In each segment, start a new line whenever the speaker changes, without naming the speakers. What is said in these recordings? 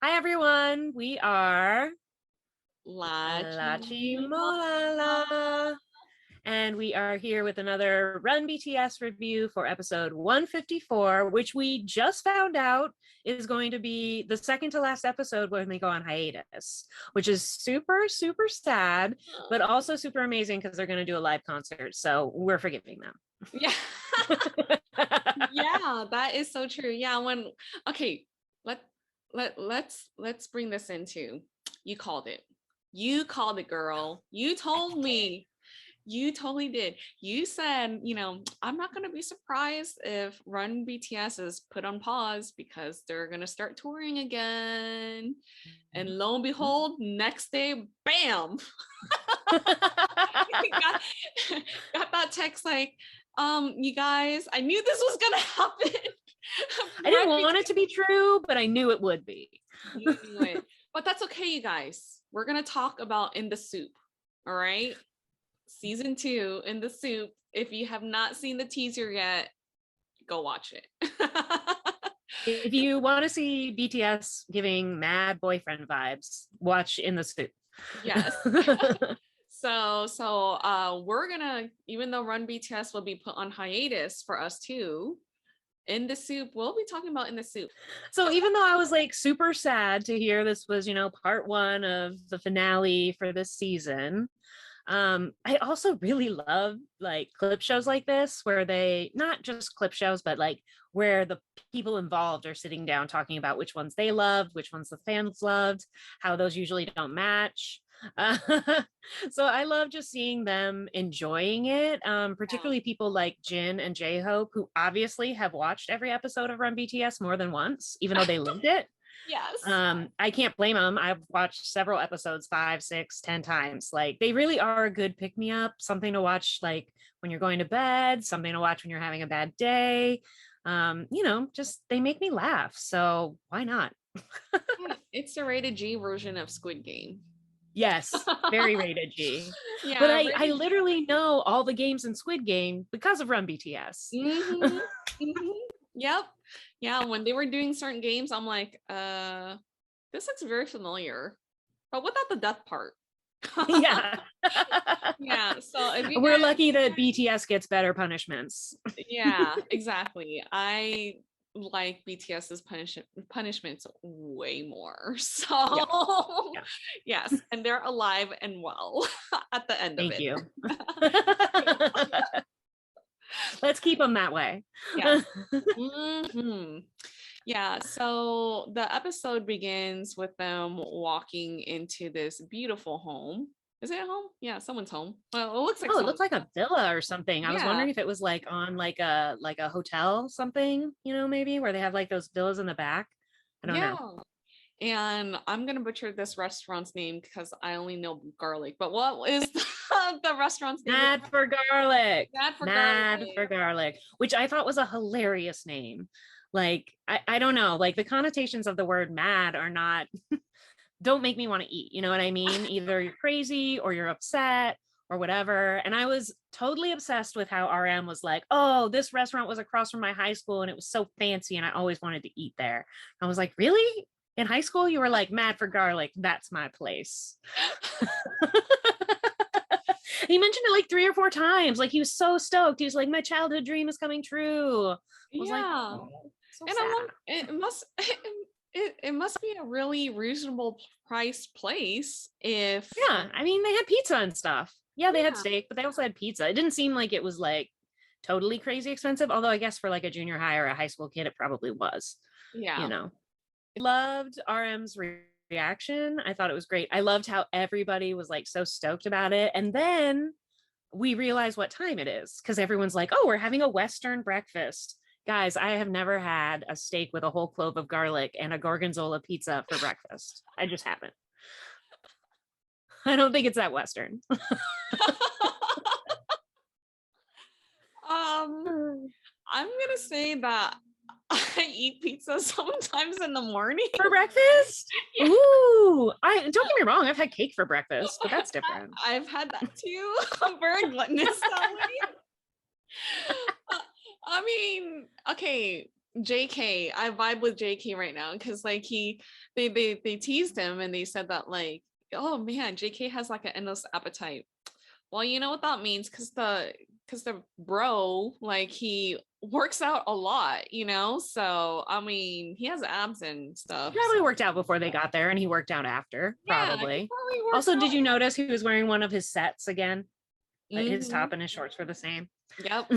Hi everyone, we are
LaChiMolala.
LaChiMolala, and we are here with another Run BTS review for episode 154, which we just found out is going to be the second to last episode when they go on hiatus, which is super, super sad, but also super amazing because they're going to do a live concert. So we're forgiving them.
Yeah. Yeah, that is so true. Yeah, okay, let let's bring this into you called it. You called it, girl. You told me. You totally did. You said, I'm not going to be surprised if Run BTS is put on pause because they're going to start touring again. And lo and behold, next day, bam. got, got that text like, you guys, I knew this was going to happen.
I didn't want it to be true, but I knew it would be.
You knew it. But that's okay, you guys. We're going to talk about In the Soup. All right. Season 2 In the Soup. If you have not seen the teaser yet, go watch it.
If you want to see BTS giving mad boyfriend vibes, watch In the Soup.
Yes. So we're gonna, even though Run BTS will be put on hiatus for us too, In the Soup, we'll be talking about In the Soup.
So even though I was like super sad to hear this was, part 1 of the finale for this season, I also really love like clip shows like this where they not just clip shows, but like where the people involved are sitting down talking about which ones they loved, which ones the fans loved, how those usually don't match. Uh, so I love just seeing them enjoying it, particularly people like Jin and J-Hope, who obviously have watched every episode of Run BTS more than once, even though they lived it.
Yes.
I can't blame them. I've watched several episodes 5, 6, 10 times. Like they really are a good pick-me-up, something to watch like when you're going to bed, something to watch when you're having a bad day. Just they make me laugh. So why not?
It's the rated G version of Squid Game.
Yes, very rated G.
Yeah,
but I literally know all the games in Squid Game because of Run BTS.
Mm-hmm. Mm-hmm. Yep. Yeah, when they were doing certain games, I'm like, this looks very familiar. But without the death part.
Yeah.
Yeah. So if
we're lucky that BTS gets better punishments.
Yeah, exactly. I like BTS's punishments way more. So
yeah.
Yes, and they're alive and well at the end
Thank
of it.
You. Let's keep them that way.
Yeah. Mm-hmm. Yeah, so the episode begins with them walking into this beautiful home. Is it a home? Yeah, someone's home. Well, it looks like
it looks like a villa or something.
Yeah.
I was wondering if it was like on like a hotel something, maybe where they have like those villas in the back. I don't know.
And I'm gonna butcher this restaurant's name because I only know garlic. But what is the restaurant's name?
Mad for Garlic.
Mad
for Garlic, which I thought was a hilarious name. Like I don't know, like the connotations of the word mad are not don't make me want to eat, you know what I mean? Either you're crazy or you're upset or whatever. And I was totally obsessed with how RM was like, oh, this restaurant was across from my high school and it was so fancy and I always wanted to eat there. I was like, really? In high school you were like, Mad for Garlic, that's my place. He mentioned it like 3 or 4 times. Like he was so stoked. He was like, my childhood dream is coming true. I was like, oh, so
and
sad.
It must be a really reasonable price place if
I mean they had pizza and stuff. They had steak, but they also had pizza. It didn't seem like it was like totally crazy expensive, although I guess for like a junior high or a high school kid it probably was. I loved RM's reaction. I thought it was great. I loved how everybody was like so stoked about it, and then we realized what time it is because everyone's like, oh, we're having a Western breakfast. Guys, I have never had a steak with a whole clove of garlic and a gorgonzola pizza for breakfast. I just haven't. I don't think it's that Western.
I'm gonna say that I eat pizza sometimes in the morning
for breakfast. Yeah. Ooh, I don't get me wrong. I've had cake for breakfast, but that's different.
I've had that too. I'm very gluttonous that way. I mean, okay, JK, I vibe with JK right now because like they teased him and they said that like, oh man, JK has like an endless appetite. Well, you know what that means because the bro, like he works out a lot, you know? So I mean he has abs and stuff.
He probably
So.
worked out before they got there and he worked out after,
Yeah, he
probably.
probably works
Also, did
out.
you notice he was wearing one of his sets again? His
Mhm.
top and his shorts were the same.
Yep.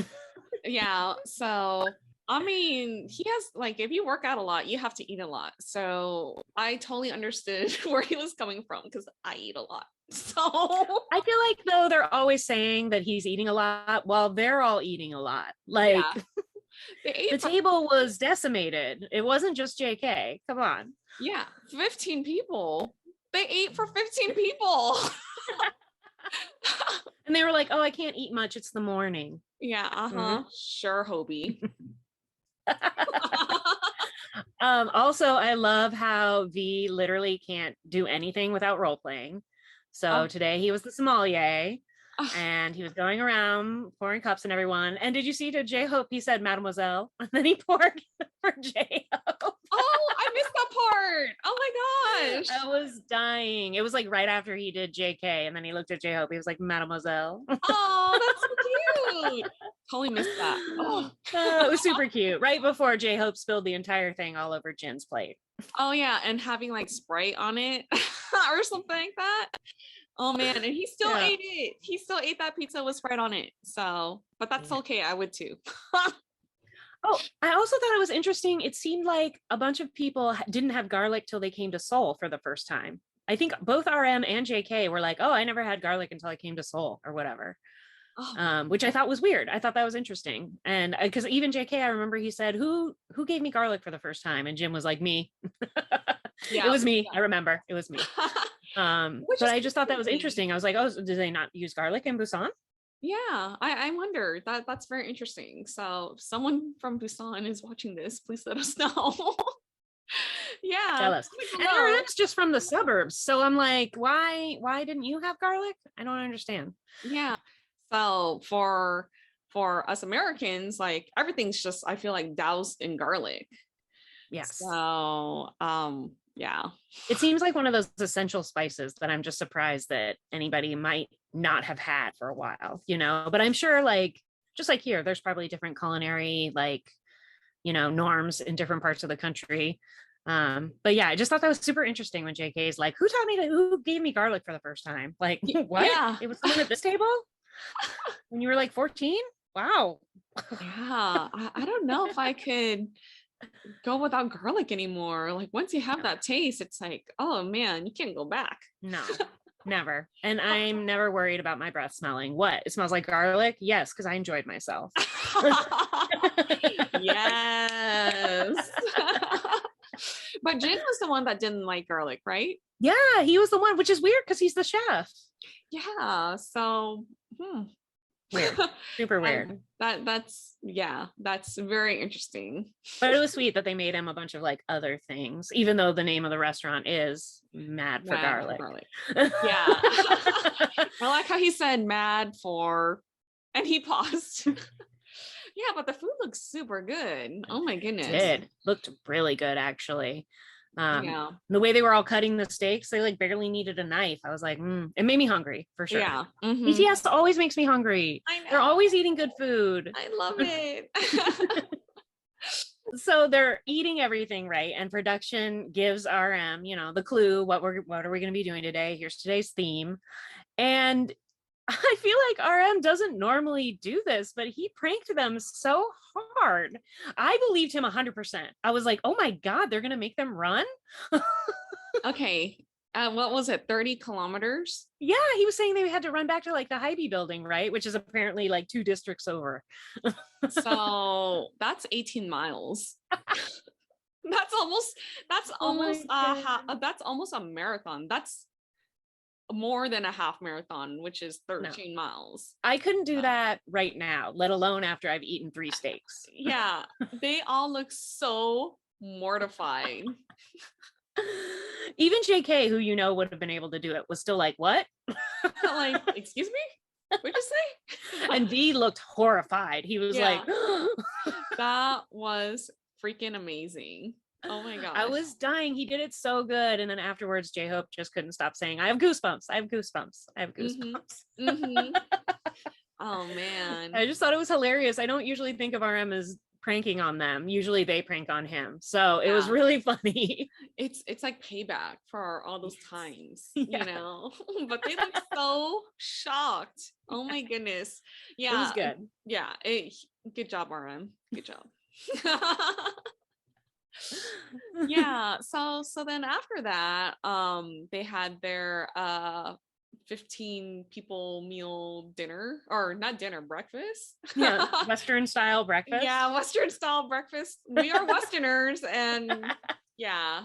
Yeah. So I mean, he has like if you work out a lot, you have to eat a lot. So I totally understood where he was coming from because I eat a lot. So
I feel like though they're always saying that he's eating a lot while they're all eating a lot. Like
yeah, they ate
the table was decimated. It wasn't just JK. Come on.
yeah, 15 people. They ate for 15 people.
And they were like, "Oh, I can't eat much. It's the morning."
Yeah, uh-huh. Sure, Hobie.
Also, I love how V literally can't do anything without role playing. So today he was the sommelier and he was going around pouring cups and everyone. And did you see to J-Hope? He said, Mademoiselle, and then he poured for J-Hope.
Oh, I missed that part. Oh my gosh.
I was dying. It was like right after he did JK and then he looked at J-Hope. He was like, Mademoiselle.
Oh, that's so cute. Totally missed that. Oh.
It was super cute. Right before J-Hope spilled the entire thing all over Jin's plate.
Oh yeah, and having like Sprite on it or something like that. Oh man, and he still ate it. He still ate that pizza with Sprite on it. So, but that's okay. I would too.
Oh, I also thought it was interesting. It seemed like a bunch of people didn't have garlic till they came to Seoul for the first time. I think both RM and JK were like, "Oh, I never had garlic until I came to Seoul," or whatever. Which I thought was weird. I thought that was interesting, and because even JK, I remember he said, "Who gave me garlic for the first time?" And Jim was like, "Me." It was me. I remember it was me. But I just thought that was interesting. I was like, "Oh, did they not use garlic in Busan?"
Yeah, I wonder. That's very interesting. So if someone from Busan is watching this, please let us know. Yeah.
Tell us. And RM's just from the suburbs. So I'm like, why didn't you have garlic? I don't understand.
Yeah. So for us Americans, like everything's just I feel like doused in garlic.
Yes.
So yeah.
It seems like one of those essential spices that I'm just surprised that anybody might not have had for a while, you know, but I'm sure like, just like here, there's probably different culinary, like, you know, norms in different parts of the country. But yeah, I just thought that was super interesting when JK is like, who gave me garlic for the first time? Like, what?
Yeah.
It was someone at this table when you were like 14? Wow.
Yeah. I don't know if I could go without garlic anymore. Like once you have that taste, it's like, oh man, you can't go back.
No, never. And I'm never worried about my breath smelling. What? It smells like garlic? Yes, because I enjoyed myself.
Yes. But Jin was the one that didn't like garlic, right?
Yeah, he was the one, which is weird because he's the chef.
Yeah. So
weird. Super weird.
That's very interesting.
But it was sweet that they made him a bunch of like other things, even though the name of the restaurant is Mad for Garlic.
Yeah. I like how he said mad for and he paused. Yeah, but the food looks super good. Oh my goodness.
It looked really good actually.
Yeah.
The way they were all cutting the steaks, they like barely needed a knife. I was like, it made me hungry for sure.
Yeah.
BTS always makes me hungry.
I know.
They're always eating good food.
I love it.
So they're eating everything right, and production gives RM, you know, the clue. What are we going to be doing today? Here's today's theme, and I feel like RM doesn't normally do this, but he pranked them so hard. I believed him 100%. I was like, oh my God, they're going to make them run?
Okay. What was it? 30 kilometers?
Yeah, he was saying they had to run back to like the Hybe building, right? Which is apparently like 2 districts over.
So that's 18 miles. That's almost a marathon. That's more than a half marathon, which is 13 miles.
I couldn't do that right now, let alone after I've eaten 3 steaks.
Yeah, they all look so mortified.
Even JK, who you know would have been able to do it, was still like, what?
Like, excuse me? What'd you say?
And V looked horrified. He was like,
that was freaking amazing. Oh my gosh.
I was dying. He did it so good. And then afterwards, J-Hope just couldn't stop saying, I have goosebumps. I have goosebumps. I have goosebumps.
Oh man.
I just thought it was hilarious. I don't usually think of RM as pranking on them. Usually they prank on him. So it was really funny.
It's like payback for all those times, you know. But they look so shocked. Oh my goodness. Yeah.
It was good.
Yeah. Good job, RM. Good job. Yeah. So then after that, they had their 15 people meal dinner, or not dinner, breakfast.
Yeah, Western style breakfast.
Yeah, Western style breakfast. We are Westerners, and yeah.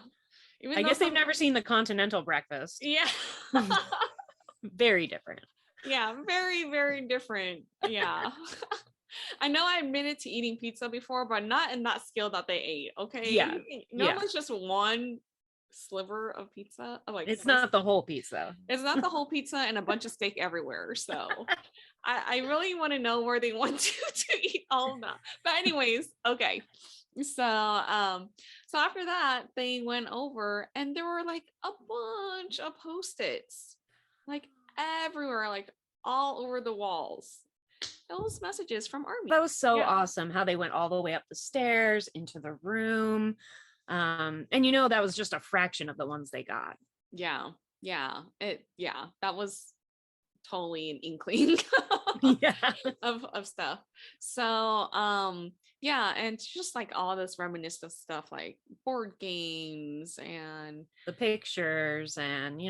I guess they've never seen the continental breakfast.
Yeah.
Very different.
Yeah, very, very different. Yeah. I know I admitted to eating pizza before, but not in that scale that they ate. Okay.
Yeah.
Normally it's just one sliver of pizza. Like,
it's not the whole pizza.
It's not the whole pizza and a bunch of steak everywhere. So I really want to know where they want to eat all of that. But anyways, okay. So after that, they went over and there were like a bunch of Post-its, like everywhere, like all over the walls. Those messages from ARMY.
That was so awesome how they went all the way up the stairs into the room. And that was just a fraction of the ones they got.
Yeah. That was totally an inkling of stuff. So and just like all this reminiscent stuff, like board games and
the pictures, and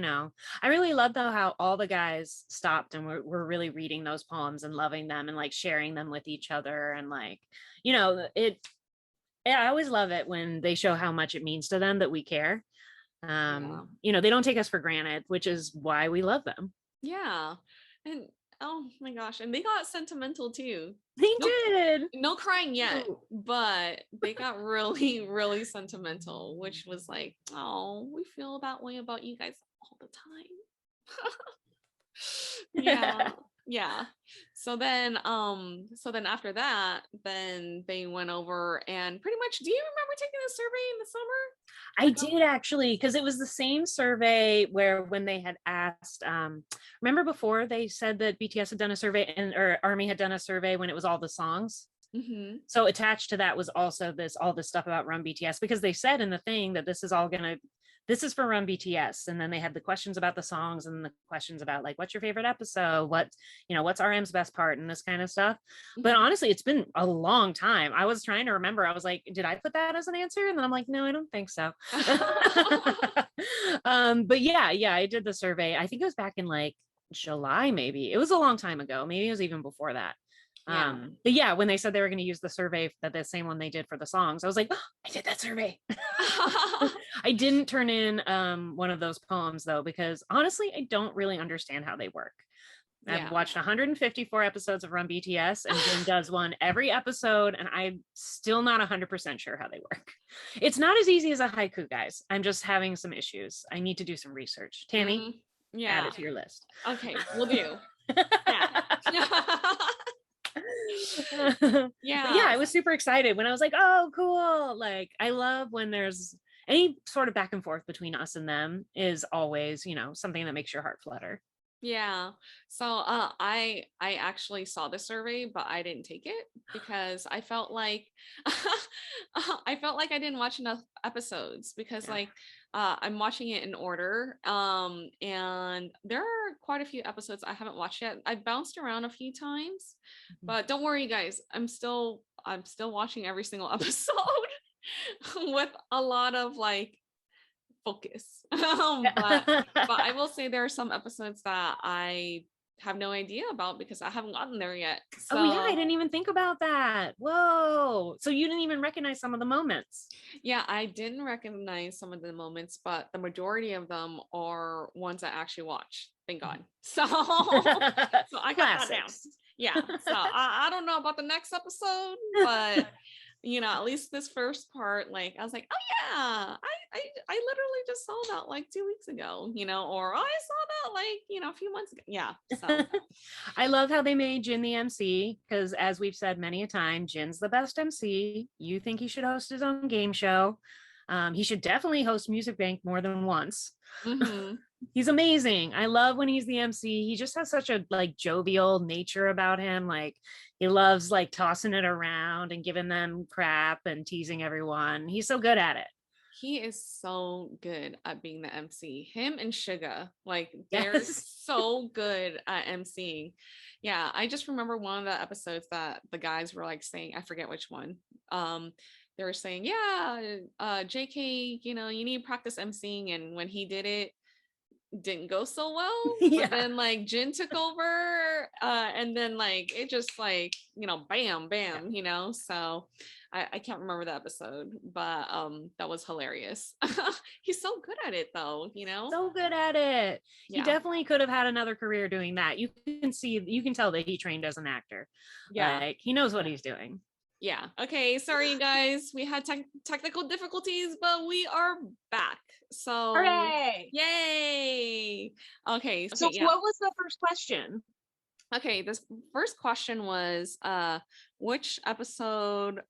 I really love though how all the guys stopped and were really reading those poems and loving them and like sharing them with each other, and like I always love it when they show how much it means to them that we care. They don't take us for granted, which is why we love them.
Yeah. And oh my gosh, and they got sentimental too.
They did.
No crying yet, but they got really, really sentimental, which was like, oh, we feel that way about you guys all the time. Yeah. So then after that, then they went over and pretty much, do you remember taking the survey in the summer?
I did actually, because it was the same survey where when they had asked, remember before they said that BTS had done a survey or ARMY had done a survey when it was all the songs.
Mm-hmm.
So attached to that was also all this stuff about Run BTS, because they said in the thing that this is for Run BTS. And then they had the questions about the songs and the questions about like, what's your favorite episode? What's RM's best part and this kind of stuff. Mm-hmm. But honestly, it's been a long time. I was trying to remember. I was like, did I put that as an answer? And then I'm like, no, I don't think so. But yeah, I did the survey. I think it was back in like July, maybe. It was a long time ago. Maybe it was even before that. But yeah, when they said they were going to use the survey, that the same one they did for the songs, I was like, oh, I did that survey. I didn't turn in one of those poems though, because honestly, I don't really understand how they work. I've watched 154 episodes of Run BTS, and Jin does one every episode, and I'm still not 100% sure how they work. It's not as easy as a haiku, guys. I'm just having some issues. I need to do some research. Tammy, add it to your list.
Okay, we'll do.
Yeah, I was super excited when I was like, oh, cool. Like, I love when there's any sort of back and forth between us and them is always, something that makes your heart flutter.
Yeah. So I actually saw the survey, but I didn't take it because I felt like I didn't watch enough episodes, because I'm watching it in order. And there are quite a few episodes I haven't watched yet. I bounced around a few times, but don't worry guys, I'm still watching every single episode with a lot of like focus. But I will say there are some episodes that I have no idea about because I haven't gotten there yet. So,
oh yeah, I didn't even think about that. Whoa. So you didn't even recognize some of the moments.
Yeah, I didn't recognize some of the moments, but the majority of them are ones I actually watched. Thank God. So I got that down. Yeah. So I don't know about the next episode, but at least this first part, like I was like, oh yeah, I literally just saw that like 2 weeks ago, or oh, I saw that like, a few months ago. Yeah. So
I love how they made Jin the MC because, as we've said many a time, Jin's the best MC. You think he should host his own game show. He should definitely host Music Bank more than once.
mm-hmm.
He's amazing. I love when he's the MC. He just has such a like jovial nature about him. Like he loves like tossing it around and giving them crap and teasing everyone. He's so good at it.
He is so good at being the MC. Him and Suga, like they're
Yes.
so good at MCing. Yeah, I just remember one of the episodes that the guys were like saying, I forget which one. They were saying, yeah, JK, you need to practice MCing, and when he did it, didn't go so well.
Yeah.
But then like Jin took over, and then like it just like, bam, bam, so I can't remember the episode, but that was hilarious. He's so good at it though,
So good at it.
Yeah.
He definitely could have had another career doing that. You can tell that he trained as an actor.
Yeah.
Like he knows what he's doing.
Yeah. Okay. Sorry, you guys. We had technical difficulties, but we are back. So,
hooray!
Yay! Okay.
So,
yeah.
what was the first question?
Okay. This first question was, which episode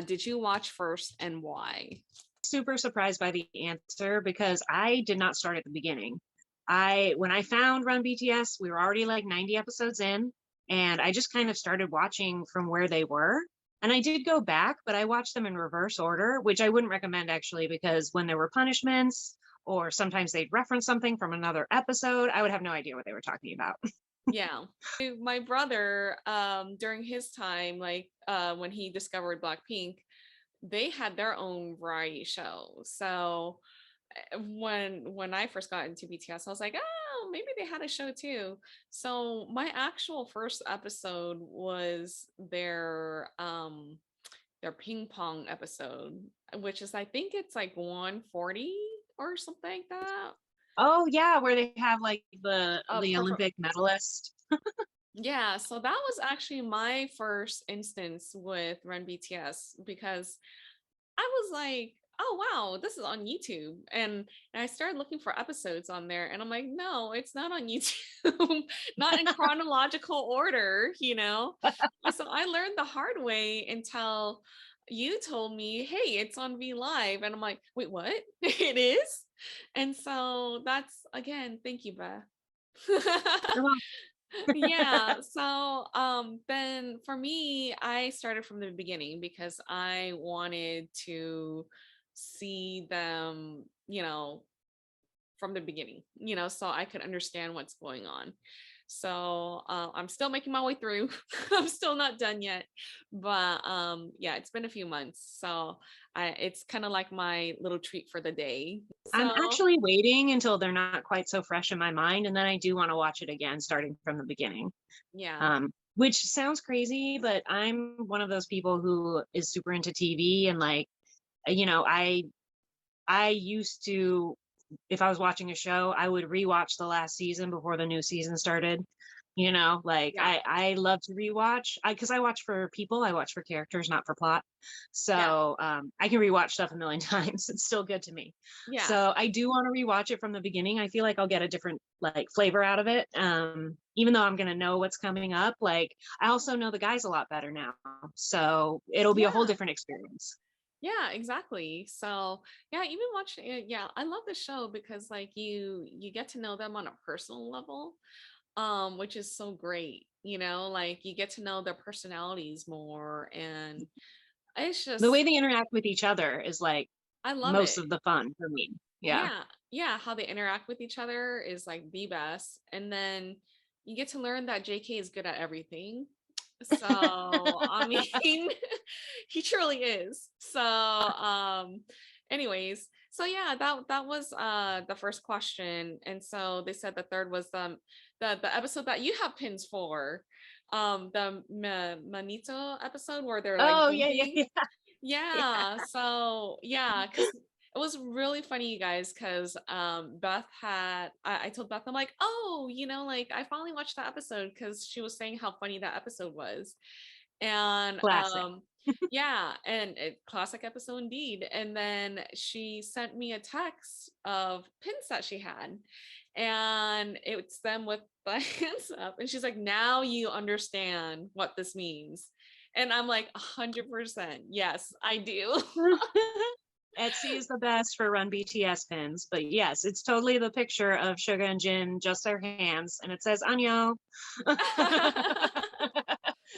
did you watch first and why?
Super surprised by the answer because I did not start at the beginning. When I found Run BTS, we were already like 90 episodes in, and I just kind of started watching from where they were. And I did go back, but I watched them in reverse order, which I wouldn't recommend actually, because when there were punishments or sometimes they'd reference something from another episode, I would have no idea what they were talking about.
Yeah. My brother, during his time, like when he discovered Blackpink, they had their own variety show. So when I first got into BTS, I was like, oh, maybe they had a show too. So my actual first episode was their ping pong episode, which is I think it's like 140 or something like that.
Oh yeah, where they have like the Olympic medalist.
Yeah, so that was actually my first instance with Run BTS because I was like, oh wow, this is on YouTube. And I started looking for episodes on there, and I'm like, no, it's not on YouTube, not in chronological order, So I learned the hard way until you told me, hey, it's on V Live. And I'm like, wait, what? It is? And so that's again, thank you, Beth. Yeah, so then for me, I started from the beginning because I wanted to see them, from the beginning, so I could understand what's going on. So I'm still making my way through. I'm still not done yet, but yeah, it's been a few months, so it's kind of like my little treat for the day. So,
I'm actually waiting until they're not quite so fresh in my mind, and then I do want to watch it again, starting from the beginning.
Yeah.
Which sounds crazy, but I'm one of those people who is super into TV, and like, I used to, if I was watching a show, I would rewatch the last season before the new season started. Yeah. I love to rewatch because I watch for people, I watch for characters, not for plot. So I can rewatch stuff a million times. It's still good to me.
Yeah.
So I do want to rewatch it from the beginning. I feel like I'll get a different like flavor out of it. Even though I'm gonna know what's coming up, like I also know the guys a lot better now. So it'll be a whole different experience.
Yeah, exactly. So yeah, even watching it, yeah, I love the show because like you get to know them on a personal level, which is so great, like you get to know their personalities more, and it's just
the way they interact with each other is like
I love
most
it.
of the fun for me.
Yeah, how they interact with each other is like the best. And then you get to learn that JK is good at everything. So I mean, he truly is. So anyways, so yeah, that was the first question. And so they said the third was the episode that you have pins for, the Manito episode where they're like yeah. So yeah, because it was really funny, you guys, because Beth had I told Beth, I'm like, oh, like I finally watched that episode because she was saying how funny that episode was. And
Classic.
Yeah, and classic episode indeed. And then she sent me a text of pins that she had, and it's them with the hands up. And she's like, "Now you understand what this means." And I'm like, 100%, yes, I do.
Etsy is the best for Run BTS pins, but yes, it's totally the picture of Suga and Jin, just their hands, and it says Annyeong.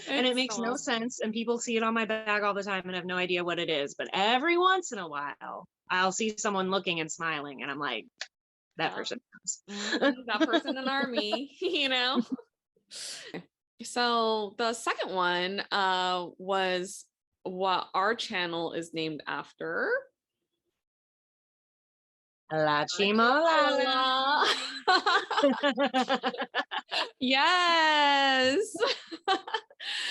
And it
It's
makes
so
no
awesome.
sense, and people see it on my bag all the time and have no idea what it is. But every once in a while, I'll see someone looking and smiling, and I'm like, that
Yeah.
person knows.
That person in army, you know? So the second one was what our channel is named after.
LaChiMolala.
Yes.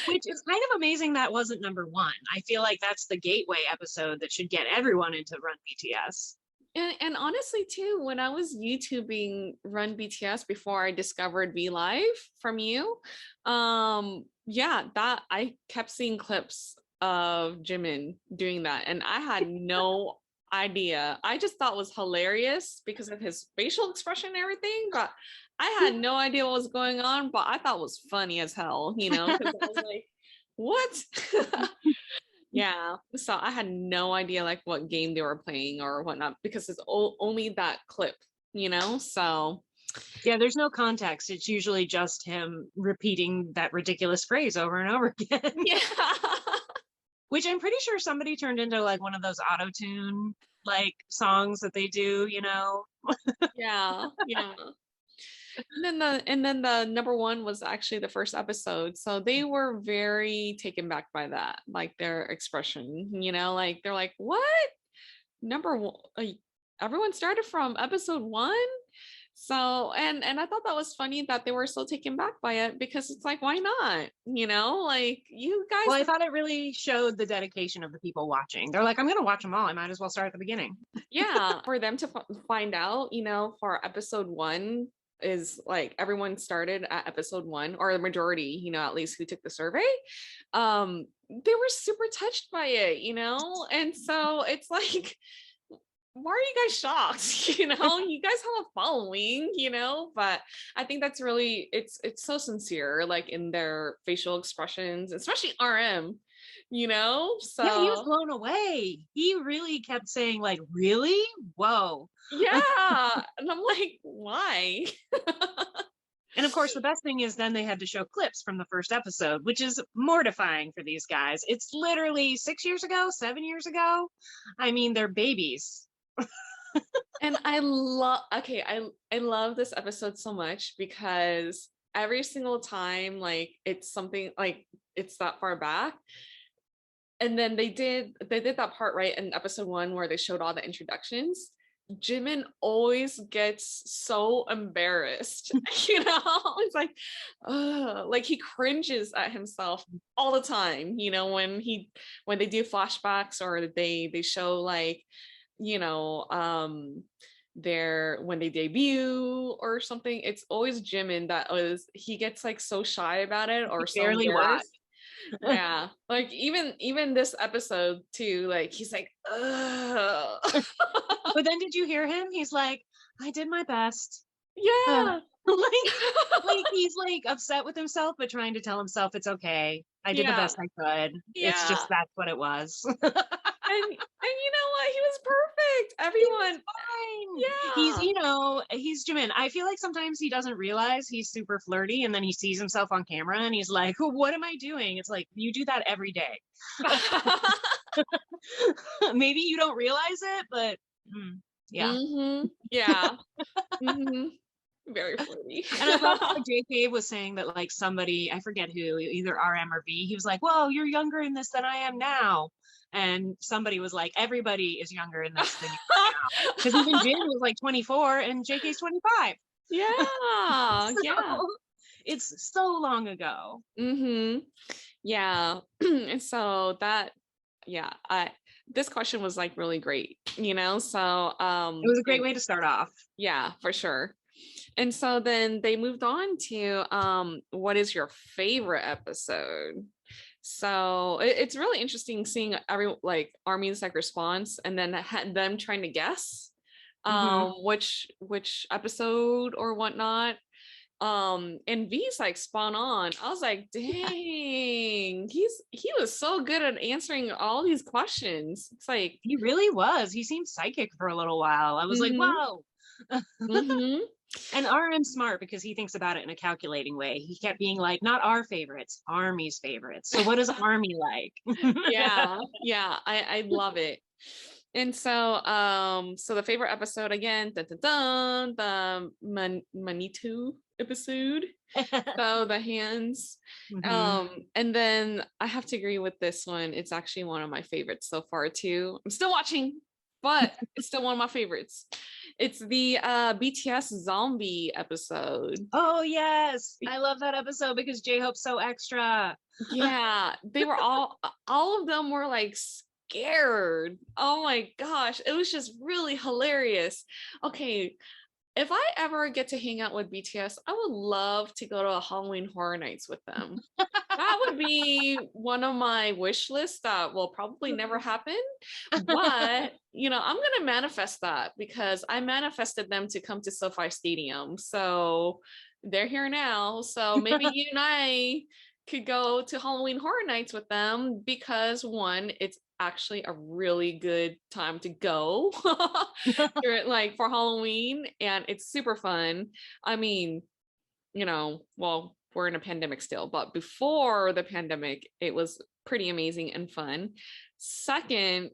Which is kind of amazing that wasn't number one. I feel like that's the gateway episode that should get everyone into Run BTS.
And honestly too, when I was YouTubing Run BTS before I discovered V Live from you, yeah, that I kept seeing clips of Jimin doing that, and I had no idea. I just thought it was hilarious because of his facial expression and everything, but I had no idea what was going on, but I thought it was funny as hell, you know, because I was like, what? Yeah, so I had no idea like what game they were playing or whatnot because it's only that clip, you know? So
yeah, there's no context. It's usually just him repeating that ridiculous phrase over and over again.
yeah.
Which I'm pretty sure somebody turned into like one of those auto-tune like songs that they do, you know?
Yeah, yeah. And then the number one was actually the first episode. So they were very taken back by that, like their expression, you know, like they're like, what? Number one, everyone started from episode one. So and I thought that was funny that they were so taken back by it because it's like, why not? You know, like you
Well,
guys
I thought it really showed the dedication of the people watching. They're like, I'm going to watch them all. I might as well start at the beginning.
yeah, for them to find out, you know, for episode one is like everyone started at episode one, or the majority, you know, at least who took the survey, they were super touched by it, you know, and so it's like, why are you guys shocked? You know, you guys have a following, you know, but I think that's really it's so sincere, like in their facial expressions, especially RM, you know.
Yeah, he was
So
blown away. He really kept saying, like, really? Whoa.
yeah. And I'm like, why?
And of course, the best thing is then they had to show clips from the first episode, which is mortifying for these guys. It's literally 6 years ago, 7 years ago. I mean, they're babies.
And I love okay, I love this episode so much because every single time like it's something like it's that far back. And then they did that part right in episode one where they showed all the introductions. Jimin always gets so embarrassed, you know. It's like, like he cringes at himself all the time, you know, when they do flashbacks or they show like, you know, their when they debut or something. It's always Jimin that was he gets like so shy about it or so
Barely watch.
embarrassed. Yeah, like even this episode too, like he's like, ugh.
But then did you hear him? He's like, I did my best.
Yeah.
Like he's like upset with himself, but trying to tell himself it's okay. I did the
Yeah.
best I could. It's
Yeah.
just that's what it was.
And you know what? He was perfect.
He was
Everyone.
fine. He's,
Yeah.
you know, he's Jimin. I feel like sometimes he doesn't realize he's super flirty and then he sees himself on camera and he's like, what am I doing? It's like, you do that every day. Maybe you don't realize it, but yeah.
Yeah. Very flirty.
And I love how JK was saying that like somebody, I forget who, either RM or V, he was like, well, you're younger in this than I am now. And somebody was like, everybody is younger in this than you are now. Because even Jin was like 24 and JK's 25.
Yeah.
So,
Yeah.
it's so long ago.
Yeah. And so that, yeah, this question was like really great, you know? So
It was a great way to start off.
yeah, for sure. And so then they moved on to what is your favorite episode? So it's really interesting seeing Army's like response, and then them trying to guess which episode or whatnot. And V's like spot on. I was like, dang, he was so good at answering all these questions. It's like
he really was. He seemed psychic for a little while. I was like, whoa. And RM's smart because he thinks about it in a calculating way. He kept being like, not our favorites, Army's favorites. So what is Army like?
yeah, I love it. And so the favorite episode again, the Manitou episode. So the hands. And then I have to agree with this one. It's actually one of my favorites so far too. I'm still watching, but it's still one of my favorites. It's the BTS zombie episode.
Oh yes, I love that episode because J-Hope's so extra.
Yeah, they were all of them were like scared. Oh my gosh, it was just really hilarious. Okay, if I ever get to hang out with BTS, I would love to go to a Halloween Horror Nights with them. That would be one of my wish lists that will probably never happen. But, you know, I'm going to manifest that because I manifested them to come to SoFi Stadium. So they're here now. So maybe you and I could go to Halloween Horror Nights with them because one, it's actually a really good time to go like for Halloween, and it's super fun. I mean, you know, well, we're in a pandemic still, but before the pandemic, it was pretty amazing and fun. Second,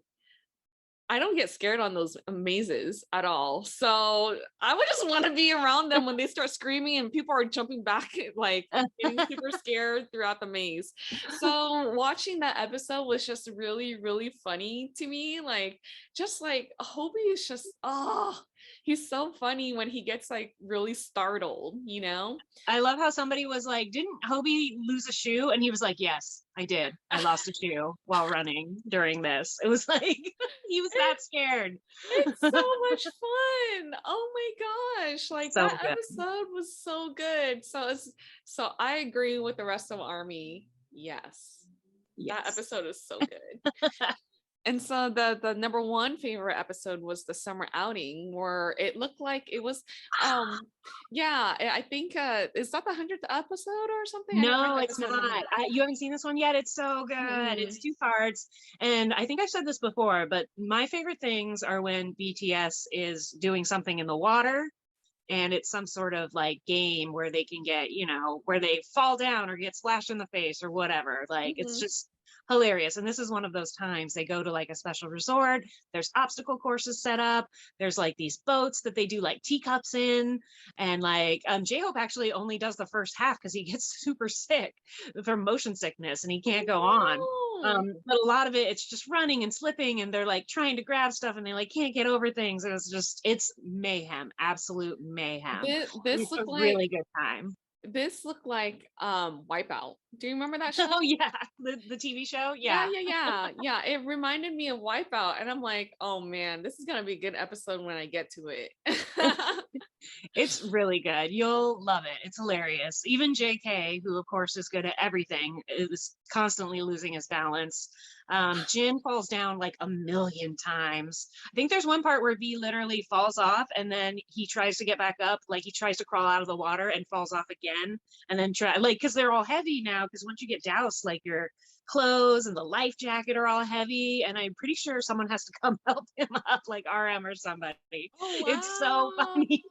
I don't get scared on those mazes at all. So I would just want to be around them when they start screaming and people are jumping back, like getting super scared throughout the maze. So watching that episode was just really, really funny to me. Like, just like Hobie is just, he's so funny when he gets like really startled, you know?
I love how somebody was like, didn't Hobie lose a shoe? And he was like, yes, I did. I lost a shoe while running during this. It was like, he was that scared.
It's so much fun. Oh my gosh. Like so that episode was so good. So I agree with the rest of Army. Yes. That episode is so good. And so the number one favorite episode was the summer outing where it looked like it was I think is that the 100th episode or something?
No, it's not. You haven't seen this one yet. It's so good. It's 2 parts. And I think I've said this before, but my favorite things are when BTS is doing something in the water and it's some sort of like game where they can get, you know, where they fall down or get splashed in the face or whatever. Like it's just hilarious. And this is one of those times they go to like a special resort. There's obstacle courses set up. There's like these boats that they do like teacups in. And like J-Hope actually only does the first half because he gets super sick from motion sickness and he can't go on. But a lot of it, it's just running and slipping and they're like trying to grab stuff and they like can't get over things. And it's mayhem, absolute mayhem. This looked like a really good time.
This looked like Wipeout. Do you remember that show?
Oh yeah, the TV show. Yeah.
It reminded me of Wipeout, and I'm like, oh man, this is gonna be a good episode when I get to it.
It's really good. You'll love it. It's hilarious. Even JK, who of course is good at everything, is constantly losing his balance. Jin falls down like a million times. I think there's one part where V literally falls off and then he tries to get back up, like he tries to crawl out of the water and falls off again, and then because they're all heavy now, because once you get doused, like your clothes and the life jacket are all heavy, and I'm pretty sure someone has to come help him up, like RM or somebody. Oh, wow. It's so funny.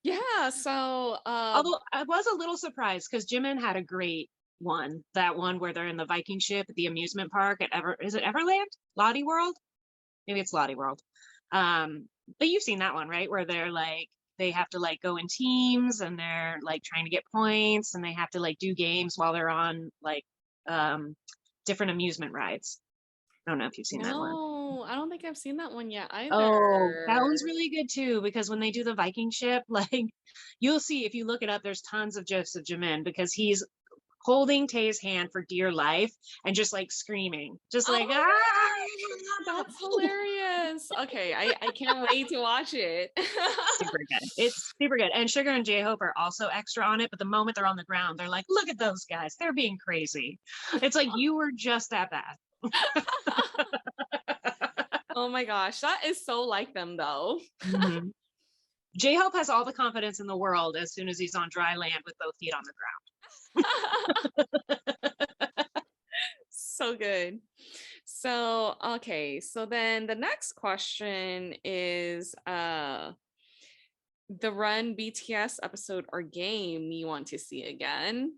Yeah, so
although I was a little surprised because Jimin had a great one, that one where they're in the Viking ship at the amusement park at is it Everland? Lottie World? Maybe it's Lottie World. But you've seen that one, right? Where they're like, they have to like go in teams and they're like trying to get points and they have to like do games while they're on like different amusement rides. I don't know if you've seen that one.
No, I don't think I've seen that one yet either.
Oh, that one's really good too, because when they do the Viking ship, like you'll see if you look it up, there's tons of gifs of Jimin because he's holding Tae's hand for dear life and just like screaming, just like
That's hilarious. Okay, I can't wait to watch it.
Super good. It's super good. And Sugar and J-Hope are also extra on it, but the moment they're on the ground, they're like, look at those guys. They're being crazy. It's like, you were just that bad.
Oh my gosh, that is so like them though.
Mm-hmm. J-Hope has all the confidence in the world as soon as he's on dry land with both feet on the ground.
So good. So, okay. So then the next question is the Run BTS episode or game you want to see again.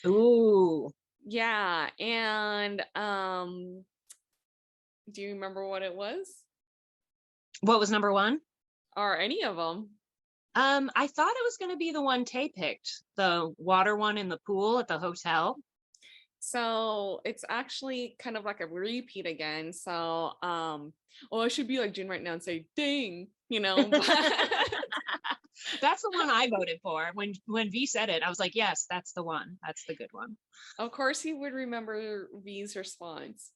Ooh.
Yeah, and do you remember what it was?
What was number one?
Or any of them?
I thought it was going to be the one Tay picked, the water one in the pool at the hotel.
So it's actually kind of like a repeat again. So I should be like June right now and say ding, you know.
That's the one I voted for. When V said it, I was like, yes, that's the one. That's the good one.
Of course he would remember V's response.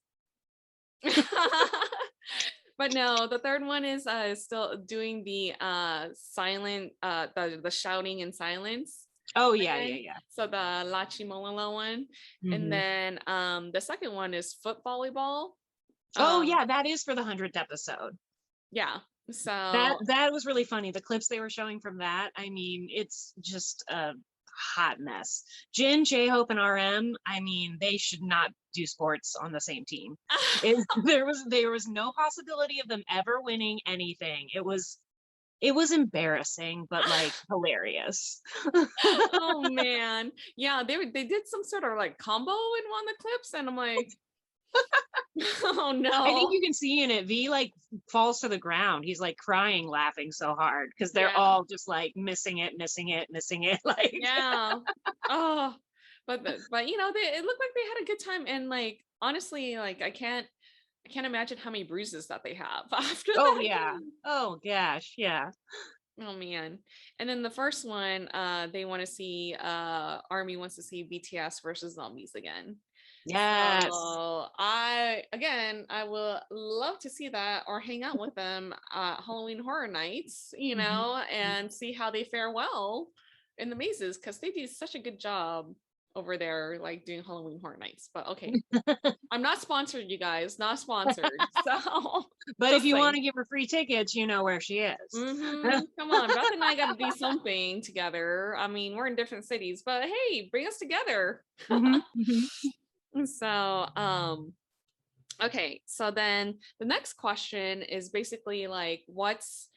But no, the third one is still doing the silent the shouting in silence.
Oh yeah.
So the LaChiMolala one. Mm-hmm. And then the second one is foot volleyball.
Oh yeah, that is for the 100th episode.
Yeah. So
that was really funny. The clips they were showing from that, I mean, it's just a hot mess. Jin, J-Hope, and RM, I mean, they should not do sports on the same team. There was no possibility of them ever winning anything. It was embarrassing, but like hilarious.
Oh man. Yeah, they did some sort of like combo in one of the clips, and I'm like, oh no.
I think you can see in it, V like falls to the ground. He's like crying, laughing so hard because they're all just like missing it. Like
yeah. Oh, but you know, it looked like they had a good time, and like honestly, like I can't imagine how many bruises that they have after
oh
that.
Yeah. Oh gosh, yeah.
Oh man. And then the first one, they want to see Army wants to see BTS versus Zombies again.
Yes.
So I will love to see that or hang out with them Halloween Horror Nights, you know, and see how they fare well in the mazes, because they do such a good job over there, like doing Halloween Horror Nights. But okay, I'm not sponsored, you guys, not sponsored. So,
but if you want to give her free tickets, you know where she is.
Come on, Beth and I got to do something together. I mean, we're in different cities, but hey, bring us together. So, okay. So then the next question is basically like, what's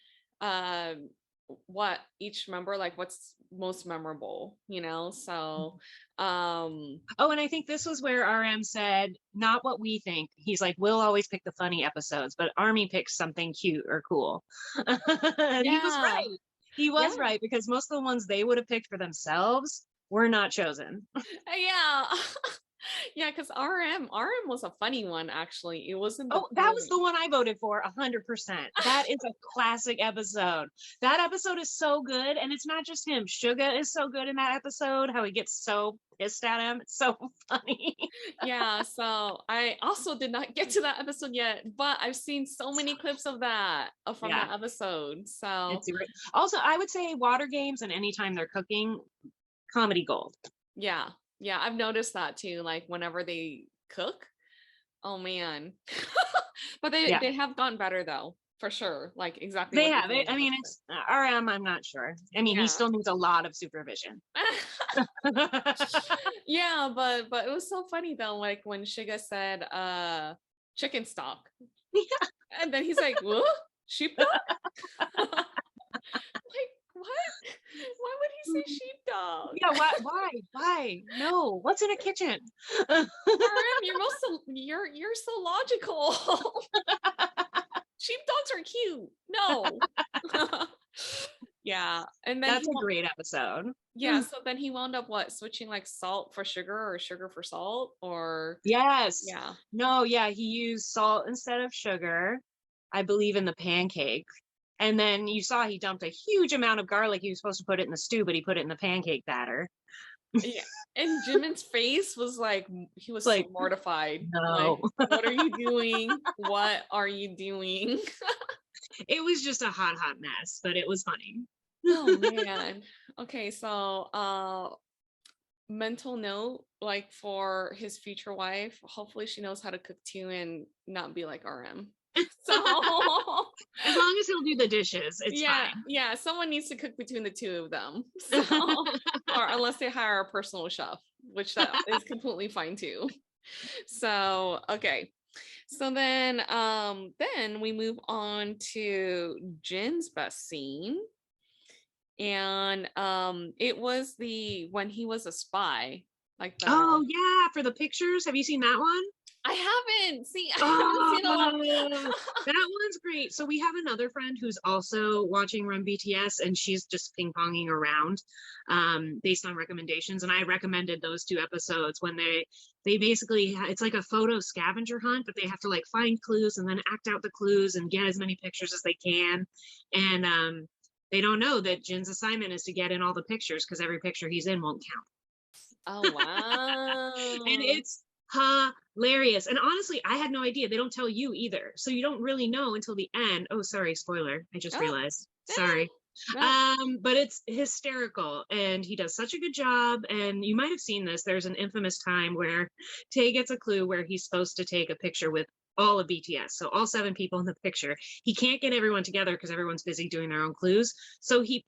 what each member, like what's most memorable, you know? So
oh, and I think this was where RM said not what we think. He's like, we'll always pick the funny episodes, but Army picks something cute or cool. And he was right. Right, because most of the ones they would have picked for themselves were not chosen.
Yeah. Yeah, because RM was a funny one, actually. It wasn't.
That was the one I voted for 100%. That is a classic episode. That episode is so good, and it's not just him. Suga is so good in that episode, how he gets so pissed at him. It's so funny.
Yeah, so I also did not get to that episode yet, but I've seen so many clips of that from that episode. So
also, I would say water games and anytime they're cooking, comedy gold.
Yeah, I've noticed that too. Like whenever they cook, oh man. But they have gotten better though, for sure. Like exactly.
They have it. I mean, it's RM. I'm not sure. I mean, he still needs a lot of supervision.
Yeah, but it was so funny though. Like when Suga said, chicken stock, and then he's like, "What? Sheepdog?" What? Why would he say sheepdog?
Yeah, why? No, what's in a kitchen?
You're so logical. Sheepdogs are cute. No. Yeah, and then
that's a great episode.
Yeah, so then he wound up switching like salt for sugar or sugar for salt, or
yes.
Yeah.
No, yeah, he used salt instead of sugar, I believe, in the pancake. And then you saw he dumped a huge amount of garlic. He was supposed to put it in the stew, but he put it in the pancake batter.
Yeah. And Jimin's face was like, he was like, so mortified.
No.
Like, what are you doing? What are you doing?
It was just a hot mess, but it was funny.
Oh man. Okay, so mental note, like for his future wife, hopefully she knows how to cook too and not be like RM. So
as long as he'll do the dishes, it's fine.
Yeah, someone needs to cook between the two of them. So, or unless they hire a personal chef, which that is completely fine too. So, okay. So then we move on to Jin's best scene. And it was the when he was a spy, like the
Oh yeah, for the pictures. Have you seen that one?
I haven't seen a lot.
That one's great. So we have another friend who's also watching Run BTS, and she's just ping-ponging around based on recommendations. And I recommended those 2 episodes when they basically it's like a photo scavenger hunt, but they have to like find clues and then act out the clues and get as many pictures as they can. And they don't know that Jin's assignment is to get in all the pictures because every picture he's in won't count.
Oh wow.
And it's hilarious. And honestly, I had no idea. They don't tell you either. So you don't really know until the end. Oh, sorry, spoiler. I just realized. Sorry. But it's hysterical and he does such a good job. And you might have seen this. There's an infamous time where Tae gets a clue where he's supposed to take a picture with all of BTS. So all 7 people in the picture. He can't get everyone together because everyone's busy doing their own clues. So he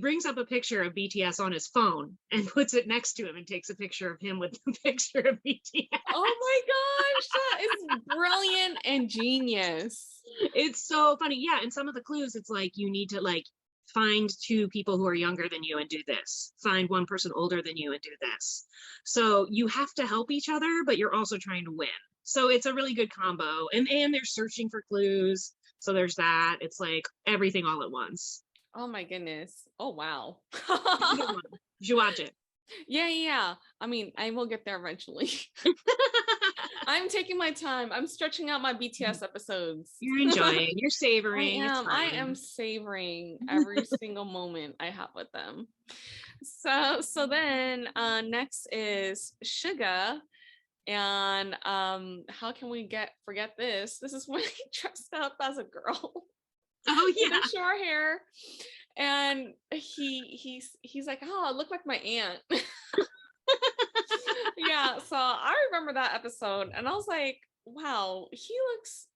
brings up a picture of BTS on his phone and puts it next to him and takes a picture of him with the picture of BTS.
Oh my gosh, that is brilliant and genius.
It's so funny. Yeah, and some of the clues, it's like you need to like find 2 people who are younger than you and do this. Find 1 person older than you and do this. So you have to help each other, but you're also trying to win. So it's a really good combo. And they're searching for clues. So there's that. It's like everything all at once.
Oh my goodness. Oh wow.
Did you watch it?
Yeah. I mean, I will get there eventually. I'm taking my time. I'm stretching out my BTS episodes.
You're enjoying. You're savoring.
I am savoring every single moment I have with them. So then next is Suga. And how can we forget this? This is when he dressed up as a girl.
Oh yeah.
With the short hair. And he's like, oh, I look like my aunt. Yeah, so I remember that episode and I was like, wow, he looks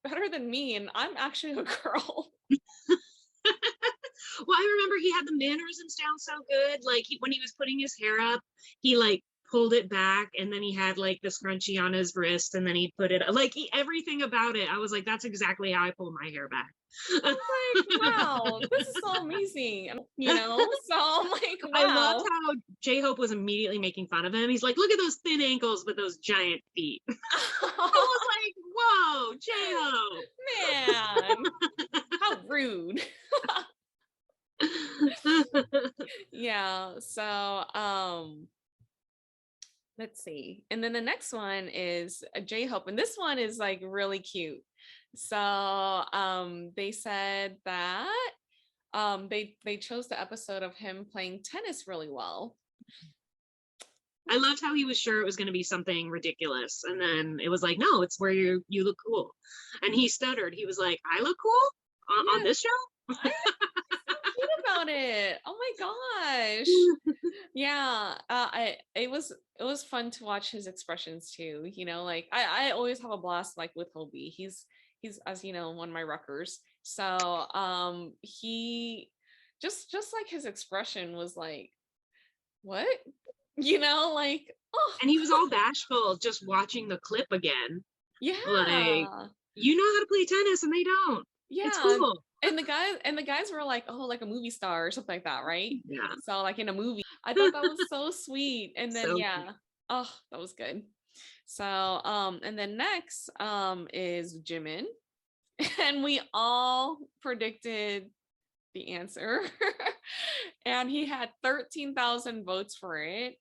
better than me and I'm actually a girl.
Well, I remember he had the mannerisms down so good. Like when he was putting his hair up, he like pulled it back and then he had like the scrunchie on his wrist and then he put it like everything about it. I was like, that's exactly how I pull my hair back.
I'm like, wow, this is so amazing. You know, so I'm like, wow.
I loved how J-Hope was immediately making fun of him. He's like, look at those thin ankles with those giant feet. I was like, whoa,
J-Hope. Man, how rude. Yeah, so let's see. And then the next one is J-Hope, and this one is like really cute. So they said that they chose the episode of him playing tennis really well.
I loved how he was sure it was going to be something ridiculous, and then it was like, no, it's where you look cool. And he stuttered. He was like, I look cool on this show.
About it. Oh my gosh. Yeah. It was fun to watch his expressions too. You know, like I always have a blast like with Hobie. He's as you know one of my rockers. So he just like his expression was like, what? You know, like oh.
And he was all bashful just watching the clip again.
Yeah.
Like, you know how to play tennis and they don't.
Yeah.
It's cool.
And the guys were like, oh, like a movie star or something like that, right?
Yeah.
So like in a movie. I thought that was so sweet. And then
so
yeah. Cute. Oh, that was good. So and then next is Jimin. And we all predicted the answer. And he had 13,000 votes for it.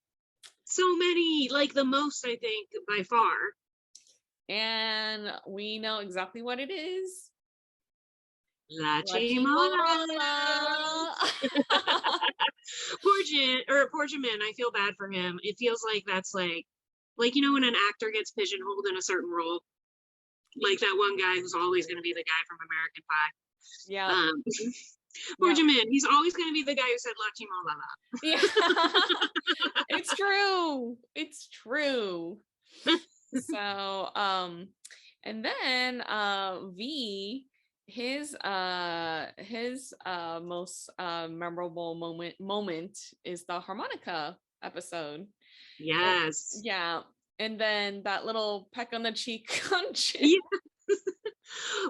So many, like the most, I think, by far.
And we know exactly what it is.
LaChiMolala. Poor Jimin. I feel bad for him. It feels like that's like when an actor gets pigeonholed in a certain role, like that one guy who's always going to be the guy from American Pie.
Yeah.
Poor Jimin. He's always going to be the guy who said LaChiMolala.
Yeah. It's true. It's true. So, and then V, his most memorable moment is the harmonica episode.
Yes.
Yeah. And then that little peck on the cheek on Jin.
Yeah.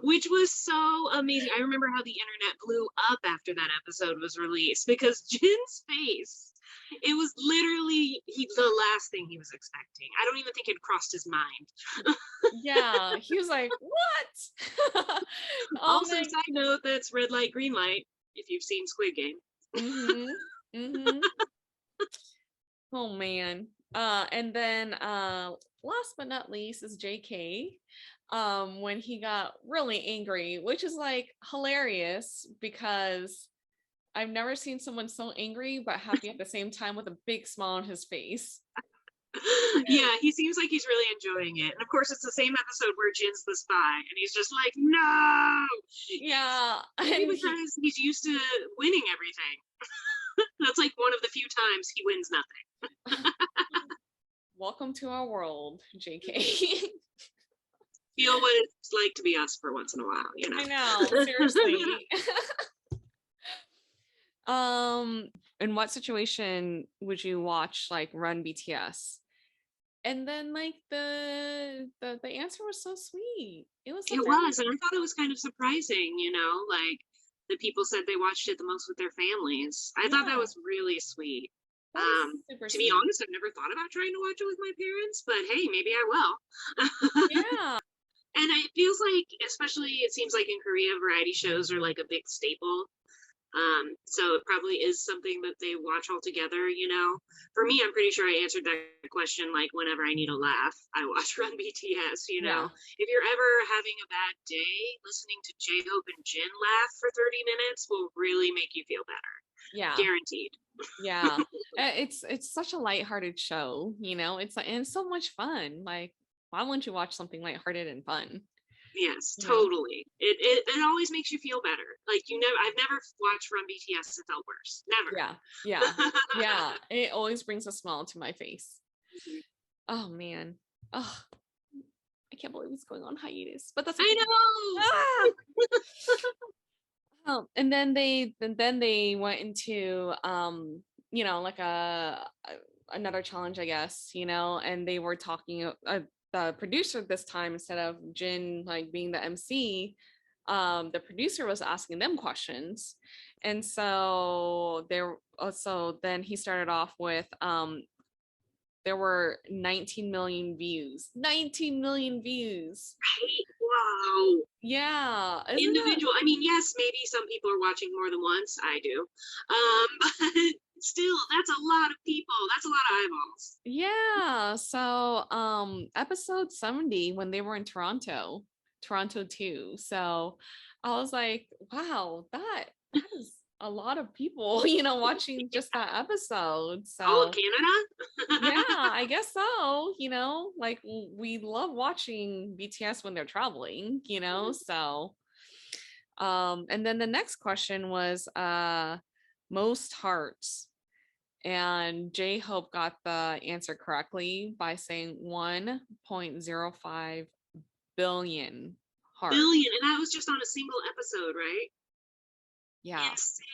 Which was so amazing. I remember how the internet blew up after that episode was released because Jin's face, it was literally the last thing he was expecting. I don't even think it crossed his mind.
Yeah, he was like, what?
Also, side note, that's red light, green light, if you've seen Squid Game.
Oh, man. And then last but not least is JK. When he got really angry, which is like hilarious because I've never seen someone so angry but happy at the same time with a big smile on his face.
Yeah, he seems like he's really enjoying it. And of course, it's the same episode where Jin's the spy, and he's just like, no!
Yeah.
Maybe because he's used to winning everything. That's like one of the few times he wins nothing.
Welcome to our world, JK.
Feel what it's like to be us for once in a while, you know?
I know, seriously. In what situation would you watch like Run BTS? And then like the answer was so sweet. It was, and I
thought it was kind of surprising, like the people said they watched it the most with their families. I thought that was really sweet. To be honest, I've never thought about trying to watch it with my parents, but hey, maybe I will.
Yeah. And
it feels like, especially it seems like in Korea, variety shows are like a big staple. So it probably is something that they watch all together, For me, I'm pretty sure I answered that question like whenever I need a laugh, I watch Run BTS,
Yeah.
If you're ever having a bad day, listening to J-Hope and Jin laugh for 30 minutes will really make you feel better.
Yeah.
Guaranteed.
Yeah. It's such a lighthearted show, it's like, and it's so much fun. Like, why wouldn't you watch something lighthearted and fun?
Yes, totally. It always makes you feel better. Like I've never watched Run BTS and felt worse. Never.
Yeah. It always brings a smile to my face. Mm-hmm. Oh man. Oh, I can't believe it's going on hiatus. But that's okay.
I know.
Oh, and then they went into like another challenge, I guess, and they were talking. The producer this time, instead of Jin like being the MC, the producer was asking them questions, and so then he started off with there were 19 million views. 19 million views.
Right? Wow.
Yeah.
Individual. I mean, yes, maybe some people are watching more than once. I do. But still, that's a lot of people. That's a lot of eyeballs.
Yeah. So episode 70, when they were in Toronto 2. So I was like, wow, that is a lot of people, watching just that episode. So
all of Canada.
Yeah, I guess so. Like we love watching BTS when they're traveling, so and then the next question was most hearts, and J-Hope got the answer correctly by saying 1.05 billion hearts.
Billion, and that was just on a single episode, right?
Yeah.
Insane.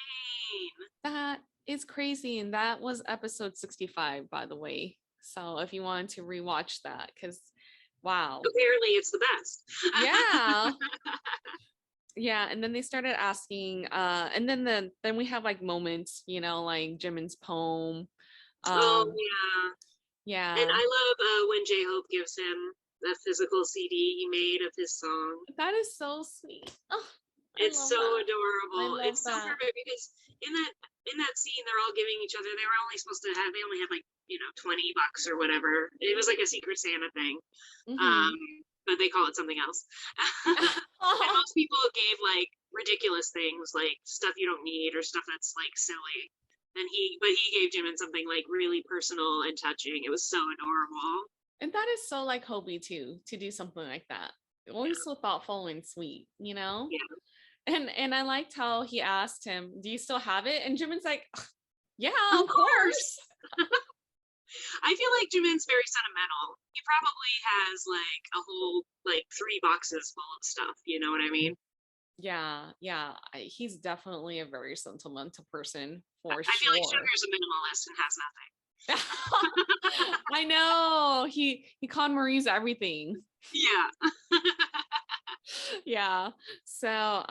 That is crazy, and that was episode 65, by the way. So if you wanted to rewatch that, because wow,
apparently it's the best.
Yeah. Yeah, and then they started asking, and then we have like moments, like Jimin's poem. Yeah.
And I love when J-Hope gives him the physical CD he made of his song.
That is so sweet. Oh,
it's so adorable. It's so
that.
perfect because in that scene they're all giving each other. They only had like $20 or whatever. It was like a Secret Santa thing. Mm-hmm. But they call it something else. And most people gave like
ridiculous things, like stuff you don't need or stuff that's like silly. And he gave Jimin something like really personal and touching. It was so adorable.
And that is so like Hobie too, to do something like that. Always so thoughtful and sweet, you know?
Yeah.
And I liked how he asked him, "Do you still have it?" And Jimin's like, "Yeah,
Of
of course."
I feel like Jimin's very sentimental. He probably has like a whole like 3 boxes full of stuff. You know what I mean?
Yeah, yeah. He's definitely a very sentimental person for
I feel like
sure.
Sugar's a minimalist and has nothing.
I know. He KonMari's everything.
Yeah.
Yeah. So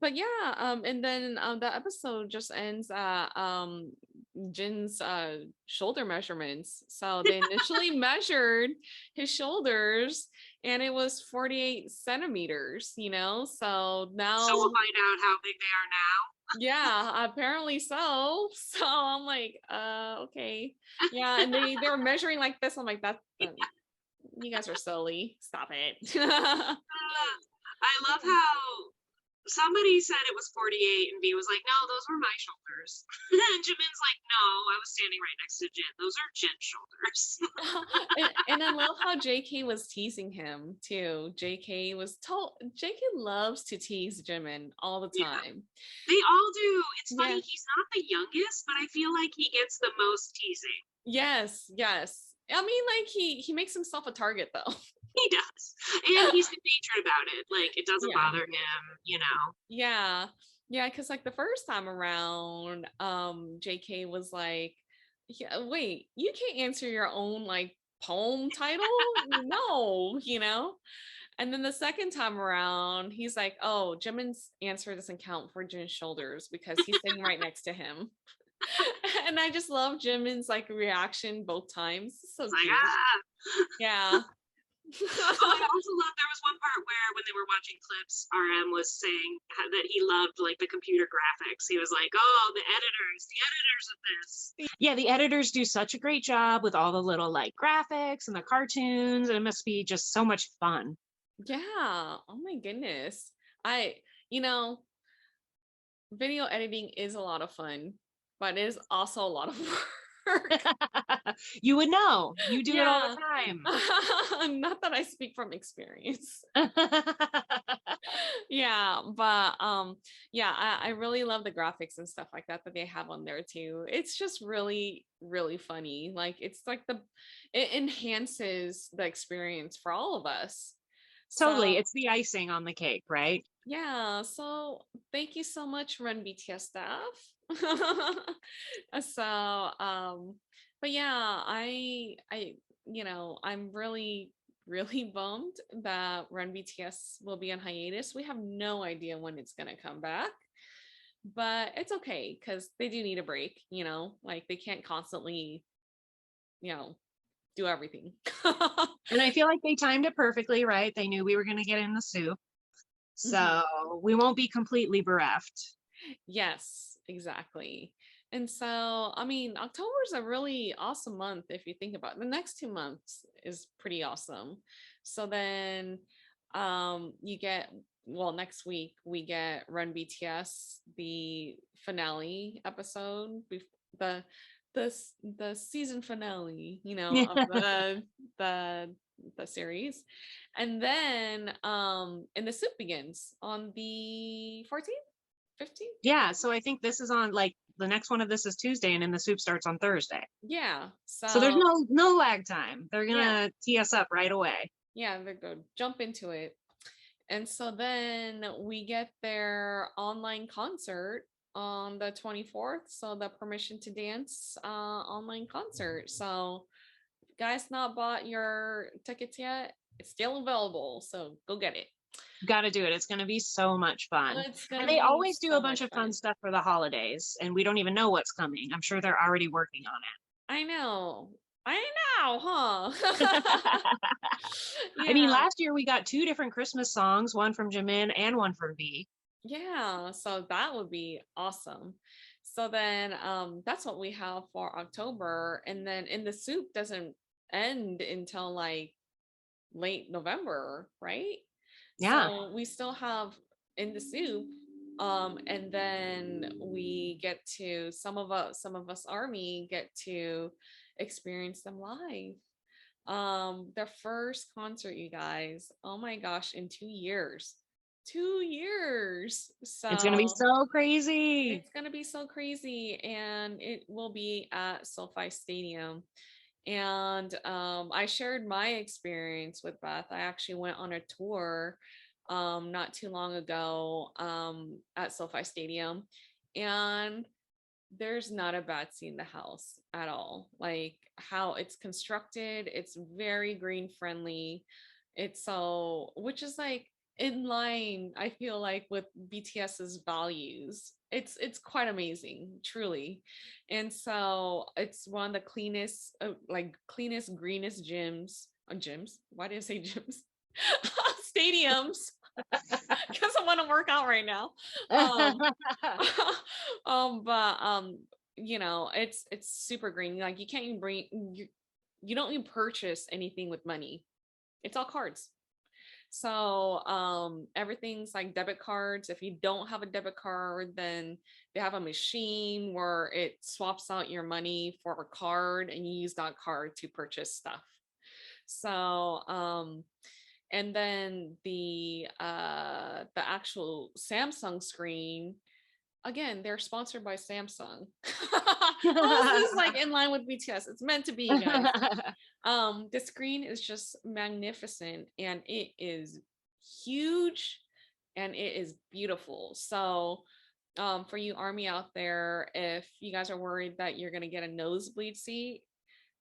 but yeah, and then the episode just ends at Jin's shoulder measurements. So they initially measured his shoulders and it was 48 centimeters, you know. So now
So we'll find out how big they are now.
yeah, apparently so. So I'm like, okay. Yeah, and they were measuring like this. I'm like, that's you guys are silly. Stop it.
I love how somebody said it was 48 and B was like, no, those were my shoulders. And Jimin's like, no, I was standing right next to Jin. Those are Jin's shoulders.
and I love how JK was teasing him too. JK loves to tease Jimin all the time.
Yeah. They all do. It's funny, he's not the youngest, but I feel like he gets the most teasing.
Yes. I mean, like he makes himself a target though.
He does. And he's good-natured about it. Like, it doesn't bother him, you know?
Yeah. Yeah, because like the first time around, JK was like, yeah, wait, you can't answer your own like poem title? No, you know? And then the second time around, he's like, oh, Jimin's answer doesn't count for Jin's shoulders because he's sitting right next to him. And I just love Jimin's like reaction both times. So cute.
Like, ah!
Yeah.
Oh, I also love there was one part where when they were watching clips, RM was saying that he loved like the computer graphics. He was like, oh, the editors of this. Yeah, the editors do such a great job with all the little like graphics and the cartoons, and it must be just so much fun.
Yeah. Oh my goodness. Video editing is a lot of fun, but it is also a lot of work.
You would know. You do it all the time.
Not that I speak from experience. Yeah, but I really love the graphics and stuff like that they have on there too. It's just really, really funny. Like it's like it enhances the experience for all of us.
Totally.
So,
it's the icing on the cake, right?
Yeah. So thank you so much, Run BTS staff. So but yeah, I'm really really bummed that Run BTS will be on hiatus. We have no idea when it's going to come back, but it's okay because they do need a break, like they can't constantly do everything.
And I feel like they timed it perfectly, right? They knew we were going to get in the soup, so we won't be completely bereft.
Yes, exactly. And so, I mean, October is a really awesome month if you think about it. The next 2 months is pretty awesome. So then next week we get Run BTS, the finale episode, the season finale, of the series. And then and the soup begins on the 14th, 15th.
Yeah, so I think this is on like the next one of this is Tuesday, and then the soup starts on Thursday.
Yeah.
So there's no lag time. They're gonna tee us up right away.
Yeah, they're good. Jump into it. And so then we get their online concert on the 24th. So the Permission to Dance online concert. So if you guys not bought your tickets yet, it's still available. So go get it.
Got to do it. It's going to be so much fun. And they always do a bunch of fun stuff for the holidays, and we don't even know what's coming. I'm sure they're already working on it.
I know, huh?
I mean, last year we got 2 different Christmas songs, one from Jimin and one from V.
Yeah, so that would be awesome. So then that's what we have for October. And then In the Soup doesn't end until like late November, right?
Yeah.
So we still have In the Soup And then we get to some of us army get to experience them live. Their first concert, you guys, oh my gosh, in 2 years. 2 years. So
it's gonna be so crazy.
It's gonna be so crazy, and it will be at SoFi Stadium. And I shared my experience with Beth. I actually went on a tour not too long ago at SoFi Stadium, and there's not a bad seat in the house at all. Like how it's constructed, it's very green friendly. It's so, which is like in line, I feel like, with BTS's values. It's quite amazing, truly. And so it's one of the cleanest, cleanest, greenest gyms. Why did I say gyms? Stadiums. Because I want to work out right now. But you know, it's super green. Like you can't even you don't even purchase anything with money. It's all cards. So everything's like debit cards. If you don't have a debit card, then they have a machine where it swaps out your money for a card and you use that card to purchase stuff. So and then the actual Samsung screen, again, they're sponsored by Samsung. This is like in line with BTS. It's meant to be, you guys. The screen is just magnificent, and it is huge, and it is beautiful. So for you army out there, if you guys are worried that you're gonna get a nosebleed seat,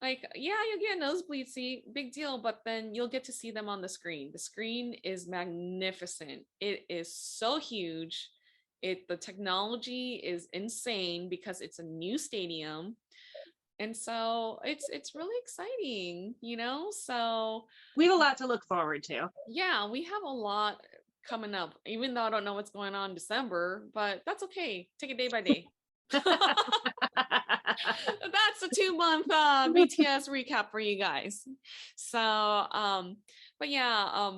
like, yeah, you'll get a nosebleed seat, big deal, but then you'll get to see them on the screen. The screen is magnificent. It is so huge. The technology is insane because it's a new stadium. And so it's really exciting, you know? So
we have a lot to look forward to.
Yeah, we have a lot coming up, even though I don't know what's going on in December, but that's okay. Take it day by day. That's a 2-month BTS recap for you guys. So but yeah,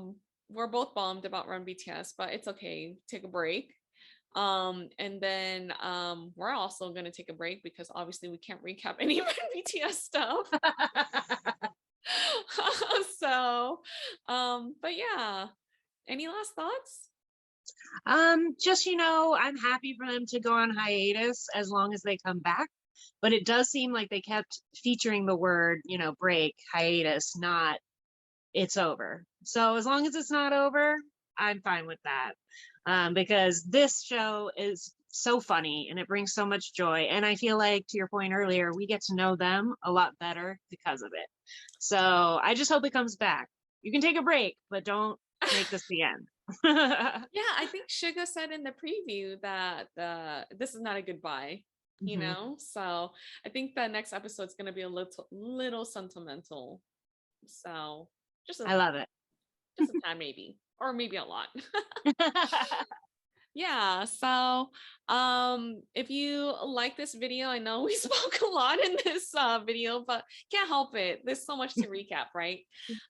we're both bummed about Run BTS, but it's okay. Take a break. And then we're also going to take a break because obviously we can't recap any Run BTS stuff. So but yeah, any last thoughts?
Just, you know, I'm happy for them to go on hiatus as long as they come back, but it does seem like they kept featuring the word, you know, break, hiatus, not it's over. So as long as it's not over, I'm fine with that. Because this show is so funny and it brings so much joy. And I feel like, to your point earlier, we get to know them a lot better because of it. So I just hope it comes back. You can take a break, but don't make this the end.
Yeah, I think Suga said in the preview that this is not a goodbye, you know? So I think the next episode is going to be a little sentimental. So
I love it.
Just a time, maybe, or maybe a lot. Yeah, so if you like this video, I know we spoke a lot in this video, but can't help it. There's so much to recap, right?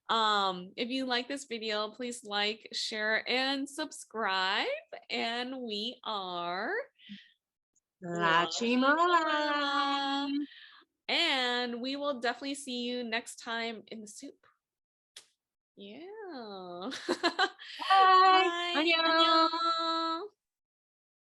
If you like this video, please like, share, and subscribe. And we are
LaChiMolala.
And we will definitely see you next time in the soup. Yeah.